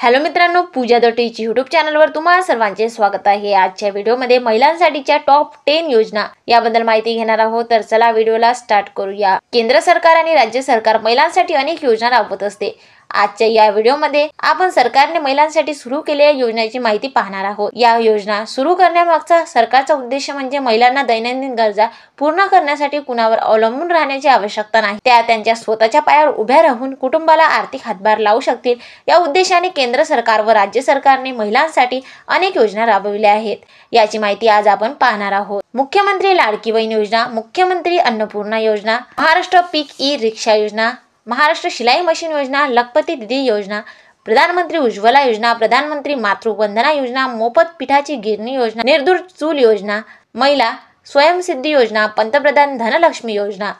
Hello मित्रांनो, पूजा the teach YouTube चॅनलवर तुम्हा सर्वांचे स्वागत आहे। आजच्या व्हिडिओमध्ये महिलांसाठीच्या टॉप 10 योजना याबद्दल माहिती घेणार आहोत। तर चला व्हिडिओला स्टार्ट करूया। केंद्र सरकार आणि राज्य सरकार महिलांसाठी अनेक योजना राबवत असते। आजच्या या व्हिडिओमध्ये आपण सरकारने महिलांसाठी सुरू केलेल्या योजनेची माहिती पाहणार आहोत। या योजना सुरू करण्यामागचा सरकारचा उद्देश म्हणजे महिलांना दैनंदिन गरजा पूर्ण करण्यासाठी कुणावर अवलंबून राहण्याची आवश्यकता नाही, त्या त्यांच्या स्वतःच्या पायावर उभ्या राहून कुटुंबाला आर्थिक हातभार लावू शकतील। या उद्देशाने केंद्र सरकार व राज्य सरकारने महिलांसाठी अनेक योजना राबविल्या आहेत। याची माहिती आज आपण पाहणार आहोत। मुख्यमंत्री लाडकी बहीण योजना, मुख्यमंत्री अन्नपूर्णा योजना, महाराष्ट्र पीक ई रिक्षा योजना, महाराष्ट्र शिलाई मशीन योजना, लखपती दीदी योजना, प्रधानमंत्री उज्ज्वला योजना, प्रधानमंत्री मातृवंदना योजना, मोफत पिठाची गिरणी योजना, निर्धूर चूल योजना, महिला स्वयंसिद्धी योजना, पंतप्रधान धनलक्ष्मी योजना।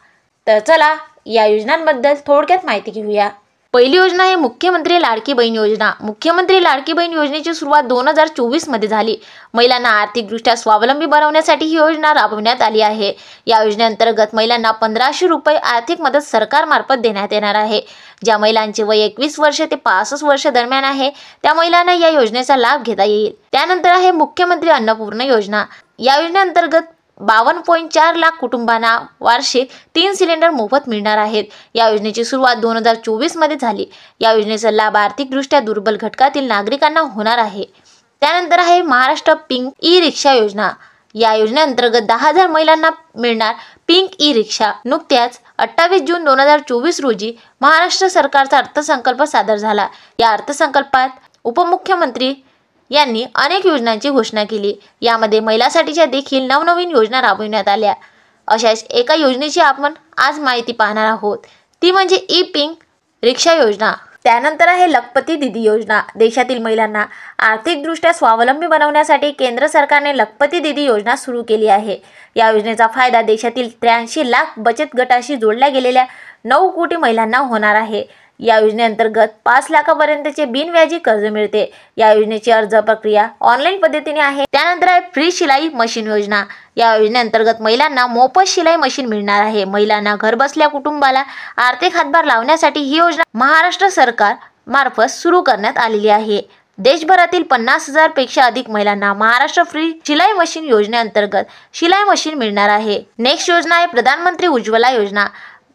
तर चला या योजनांबद्दल थोडक्यात माहिती घेऊया। पहिली योजना आहे मुख्यमंत्री लाडकी बहीण योजना। मुख्यमंत्री लाडकी बहीण योजनेची सुरुवात 2024 मध्ये झाली। महिलांना आर्थिकदृष्ट्या स्वावलंबी बनवण्यासाठी ही योजना राबवण्यात आली आहे। या योजनेअंतर्गत महिलांना 1500 रुपये आर्थिक मदत सरकारमार्फत देण्यात येणार आहे। ज्या महिलांचे वय 21 वर्ष ते 65 वर्ष दरम्यान आहे त्या महिलांना या योजनेचा लाभ घेता येईल। त्यानंतर आहे मुख्यमंत्री अन्नपूर्णा योजना। या योजनेअंतर्गत 52.4 लाख कुटुंबांना वार्षिक 3 सिलेंडर मोफत मिळणार आहेत। या योजनेची सुरुवात 2024 मध्ये झाली। या योजनेचा लाभ आर्थिकदृष्ट्या दुर्बल घटकातील नागरिकांना होणार आहे। त्यानंतर आहे महाराष्ट्र पिंक ई रिक्षा योजना। या योजनेअंतर्गत 10,000 महिलांना मिळणार पिंक ई रिक्षा। नुकत्याच 28 जून 2024 रोजी महाराष्ट्र सरकारचा अर्थसंकल्प सादर झाला। या अर्थसंकल्पात उपमुख्यमंत्री यांनी अनेक योजनांची घोषणा केली। यामध्ये महिलांसाठीच्या देखील नवनवीन योजना राबविण्यात आल्या। अशाच एका योजनेची आपण आज माहिती पाहणार आहोत, ती म्हणजे ई पिंक रिक्षा योजना। त्यानंतर आहे लखपती दीदी योजना। देशातील महिलांना आर्थिकदृष्ट्या स्वावलंबी बनवण्यासाठी केंद्र सरकारने लखपती दीदी योजना सुरू केली आहे। या योजनेचा फायदा देशातील 83 लाख बचत गटाशी जोडल्या गेलेल्या 9 कोटी महिलांना होणार आहे। या योजनेअंतर्गत 5 लाखापर्यंतचे बिनव्याजी कर्ज मिळते। या योजनेची अर्ज प्रक्रिया ऑनलाईन पद्धतीने आहे। त्यानंतर आहे फ्री शिलाई मशीन योजना। या योजनेअंतर्गत महिलांना मोफत शिलाई मशीन मिळणार आहे। महिलांना घरबसल्या कुटुंबाला आर्थिक हातभार लावण्यासाठी ही योजना महाराष्ट्र सरकार मार्फत सुरू करण्यात आलेली आहे। देशभरातील 50,000 पेक्षा अधिक महिलांना महाराष्ट्र फ्री शिलाई मशीन योजनेअंतर्गत शिलाई मशीन मिळणार आहे। नेक्स्ट योजना आहे प्रधानमंत्री उज्ज्वला योजना।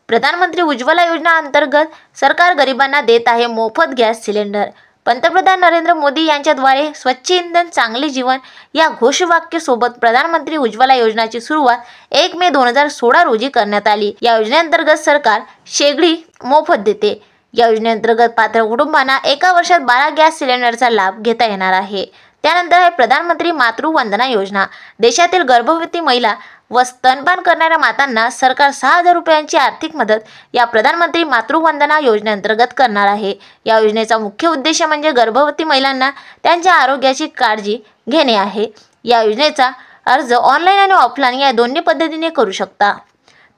प्रधानमंत्री उज्ज्वला योजना अंतर्गत सरकार गरिबांना देत आहे मोफत गॅस सिलेंडर। पंतप्रधान नरेंद्र मोदी यांच्याद्वारे स्वच्छ इंधन चांगले जीवन या घोषवाक्य सोबत प्रधानमंत्री उज्ज्वला योजनेची सुरुवात 1 मे 2016 रोजी करण्यात आली। या योजनेअंतर्गत सरकार शेगडी मोफत देते। या योजनेअंतर्गत पात्र कुटुंबांना एका वर्षात 12 गॅस सिलेंडरचा लाभ घेता येणार आहे। त्यानंतर आहे प्रधानमंत्री मातृवंदना योजना। देशातील गर्भवती महिला व स्तनपान करणाऱ्या मातांना सरकार 6,000 रुपयांची आर्थिक मदत या प्रधानमंत्री मातृवंदना योजनेअंतर्गत करणार आहे। या योजनेचा मुख्य उद्देश म्हणजे गर्भवती महिलांना त्यांच्या आरोग्याची काळजी घेणे आहे। या योजनेचा अर्ज ऑनलाईन आणि ऑफलाईन या दोन्ही पद्धतीने करू शकता।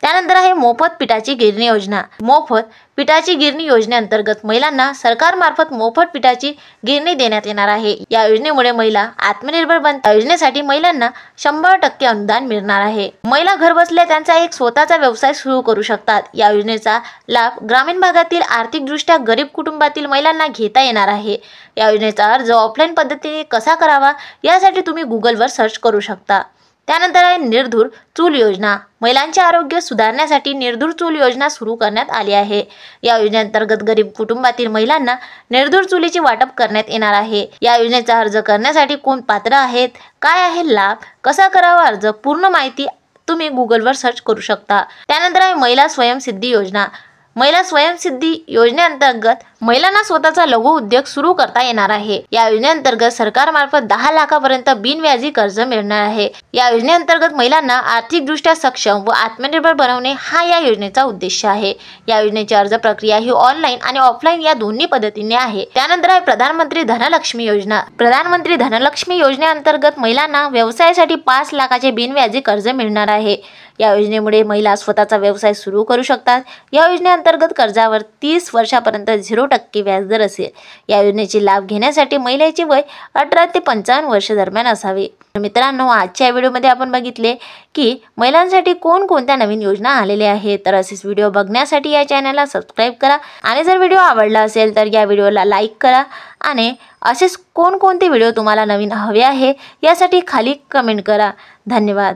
त्यानंतर आहे मोफत पिठाची गिरणी योजना। मोफत पिठाची गिरणी योजनेअंतर्गत महिलांना सरकारमार्फत मोफत पिठाची गिरणी देण्यात येणार आहे। या योजनेमुळे महिला आत्मनिर्भर बनतात। योजनेसाठी महिलांना 100% अनुदान मिळणार आहे। महिला घरबसल्या त्यांचा एक स्वतःचा व्यवसाय सुरू करू शकतात। या योजनेचा लाभ ग्रामीण भागातील आर्थिकदृष्ट्या गरीब कुटुंबातील महिलांना घेता येणार आहे। या योजनेचा अर्ज ऑफलाईन पद्धतीने कसा करावा यासाठी तुम्ही गुगलवर सर्च करू शकता। त्यानंतर आहे निर्धूर चूल योजना। महिलांचे आरोग्य सुधारण्यासाठी निर्धूर चूल योजना सुरू करण्यात आली आहे। या योजनेअंतर्गत गरीब कुटुंबातील महिलांना निर्धूर चुलीचे वाटप करण्यात येणार आहे। या योजनेचा अर्ज करण्यासाठी कोण पात्र आहेत, काय आहे लाभ, कसा करावा अर्ज, पूर्ण माहिती तुम्ही गुगलवर सर्च करू शकता। त्यानंतर आहे महिला स्वयंसिद्धी योजना। महिला स्वयंसिद्धी योजनेअंतर्गत महिलांना स्वतःचा लघु उद्योग सुरू करता येणार आहे। या योजनेअंतर्गत सरकारमार्फत 10 लाखापर्यंत बिनव्याजी कर्ज मिळणार आहे। या योजनेअंतर्गत महिलांना आर्थिकदृष्ट्या सक्षम व आत्मनिर्भर बनवणे हा या योजनेचा उद्देश आहे। या योजनेची अर्ज प्रक्रिया ही ऑनलाईन आणि ऑफलाईन या दोन्ही पद्धतीने आहे। त्यानंतर आहे प्रधानमंत्री धनलक्ष्मी योजना। प्रधानमंत्री धनलक्ष्मी योजनेअंतर्गत महिलांना व्यवसायासाठी 5 लाखाचे बिनव्याजी कर्ज मिळणार आहे। या योजनेमुळे महिला स्वतःचा व्यवसाय सुरू करू शकतात। या योजनेअंतर्गत कर्जावर 30 वर्षापर्यंत 0 0% व्याजदर असेल। या योजनेचे लाभ घेण्यासाठी महिलेचे वय 18 ते 55 वर्ष दरम्यान असावे। मित्रांनो, आजच्या व्हिडिओमध्ये आपण बघितले की महिलांसाठी कोणकोणत्या नवीन योजना आलेल्या आहेत। तर असेच व्हिडिओ बघण्यासाठी या चॅनलला सबस्क्राईब करा आणि जर व्हिडिओ आवडला असेल तर या व्हिडिओला लाईक करा आणि असेच कोणकोणते व्हिडिओ तुम्हाला नवीन हवे आहे यासाठी खाली कमेंट करा। धन्यवाद।